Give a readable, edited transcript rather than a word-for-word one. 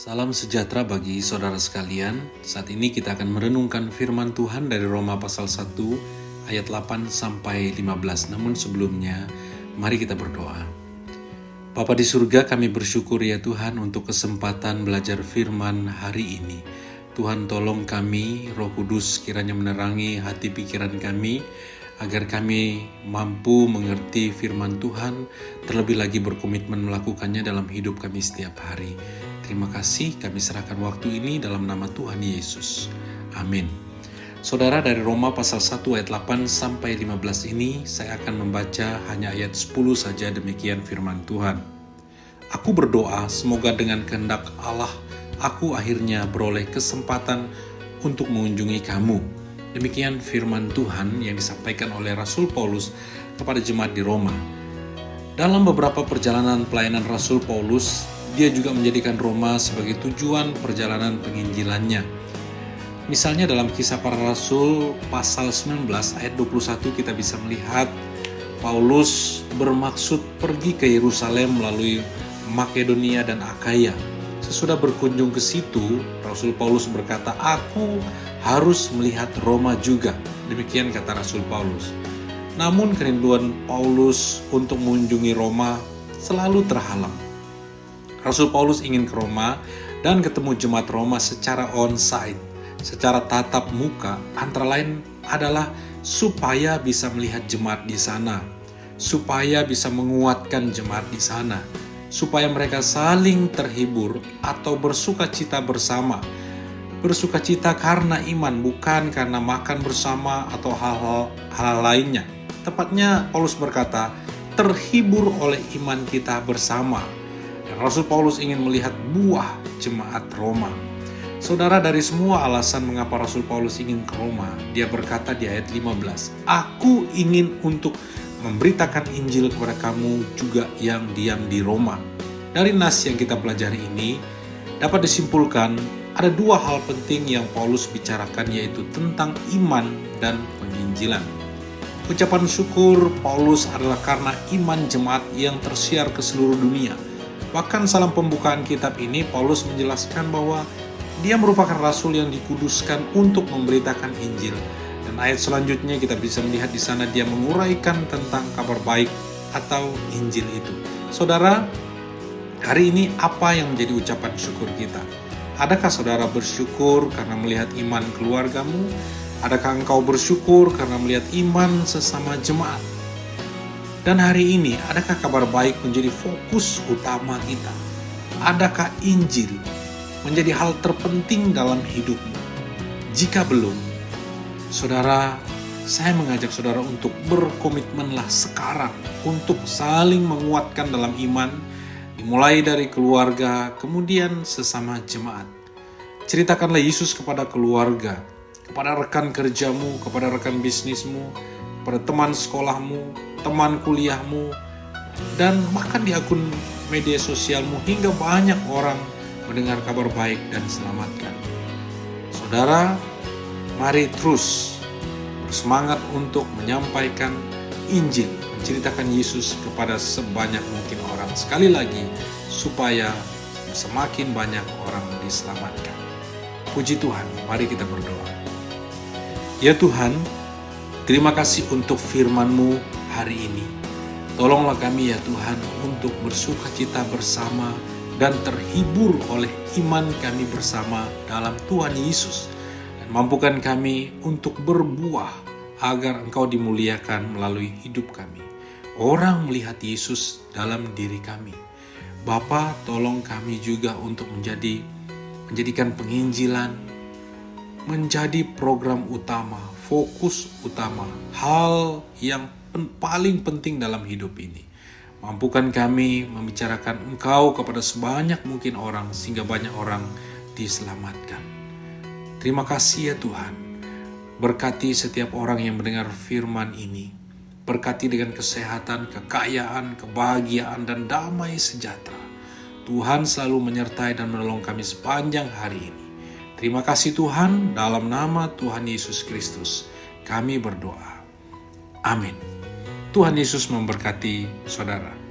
Salam sejahtera bagi saudara sekalian. Saat ini kita akan merenungkan firman Tuhan dari Roma pasal 1 ayat 8 sampai 15. Namun sebelumnya, mari kita berdoa. Bapa di surga, kami bersyukur ya Tuhan untuk kesempatan belajar firman hari ini. Tuhan tolong kami, Roh Kudus kiranya menerangi hati pikiran kami, agar kami mampu mengerti firman Tuhan, terlebih lagi berkomitmen melakukannya dalam hidup kami setiap hari. Terima kasih, kami serahkan waktu ini dalam nama Tuhan Yesus. Amin. Saudara, dari Roma pasal 1 ayat 8 sampai 15 ini, saya akan membaca hanya ayat 10 saja, demikian firman Tuhan. Aku berdoa semoga dengan kehendak Allah, aku akhirnya beroleh kesempatan untuk mengunjungi kamu. Demikian firman Tuhan yang disampaikan oleh Rasul Paulus kepada jemaat di Roma. Dalam beberapa perjalanan pelayanan Rasul Paulus, dia juga menjadikan Roma sebagai tujuan perjalanan penginjilannya. Misalnya dalam Kisah Para Rasul pasal 19 ayat 21 kita bisa melihat Paulus bermaksud pergi ke Yerusalem melalui Makedonia dan Akaya. Sesudah berkunjung ke situ, Rasul Paulus berkata, "Aku harus melihat Roma juga." Demikian kata Rasul Paulus. Namun kerinduan Paulus untuk mengunjungi Roma selalu terhalang. Rasul Paulus ingin ke Roma dan ketemu jemaat Roma secara on-site, secara tatap muka, antara lain adalah supaya bisa melihat jemaat di sana, supaya bisa menguatkan jemaat di sana, supaya mereka saling terhibur atau bersukacita bersama. Bersukacita karena iman, bukan karena makan bersama atau hal-hal lainnya. Tepatnya Paulus berkata, terhibur oleh iman kita bersama. Rasul Paulus ingin melihat buah jemaat Roma. Saudara, dari semua alasan mengapa Rasul Paulus ingin ke Roma, dia berkata di ayat 15, "Aku ingin untuk memberitakan Injil kepada kamu juga yang diam di Roma." Dari nas yang kita pelajari ini, dapat disimpulkan ada dua hal penting yang Paulus bicarakan, yaitu tentang iman dan penginjilan. Ucapan syukur Paulus adalah karena iman jemaat yang tersiar ke seluruh dunia. Bahkan salam pembukaan kitab ini, Paulus menjelaskan bahwa dia merupakan rasul yang dikuduskan untuk memberitakan Injil. Dan ayat selanjutnya kita bisa melihat di sana dia menguraikan tentang kabar baik atau Injil itu. Saudara, hari ini apa yang menjadi ucapan syukur kita? Adakah saudara bersyukur karena melihat iman keluargamu? Adakah engkau bersyukur karena melihat iman sesama jemaat? Dan hari ini, adakah kabar baik menjadi fokus utama kita? Adakah Injil menjadi hal terpenting dalam hidupmu? Jika belum, saudara, saya mengajak saudara untuk berkomitmenlah sekarang untuk saling menguatkan dalam iman, dimulai dari keluarga, kemudian sesama jemaat. Ceritakanlah Yesus kepada keluarga, kepada rekan kerjamu, kepada rekan bisnismu, kepada teman sekolahmu, teman kuliahmu, dan bahkan di akun media sosialmu, hingga banyak orang mendengar kabar baik dan selamatkan. Saudara, mari terus bersemangat untuk menyampaikan Injil, menceritakan Yesus kepada sebanyak mungkin orang. Sekali lagi, supaya semakin banyak orang diselamatkan. Puji Tuhan, mari kita berdoa. Ya Tuhan, terima kasih untuk firman-Mu hari ini. Tolonglah kami ya Tuhan untuk bersukacita bersama dan terhibur oleh iman kami bersama dalam Tuhan Yesus. Dan mampukan kami untuk berbuah agar Engkau dimuliakan melalui hidup kami. Orang melihat Yesus dalam diri kami. Bapa, tolong kami juga untuk menjadikan penginjilan menjadi program utama, fokus utama, hal yang paling penting dalam hidup ini. Mampukan kami membicarakan Engkau kepada sebanyak mungkin orang, sehingga banyak orang diselamatkan. Terima kasih ya Tuhan. Berkati setiap orang yang mendengar firman ini. Berkati dengan kesehatan, kekayaan, kebahagiaan, dan damai sejahtera. Tuhan selalu menyertai dan menolong kami sepanjang hari ini. Terima kasih Tuhan, dalam nama Tuhan Yesus Kristus kami berdoa. Amin. Tuhan Yesus memberkati saudara.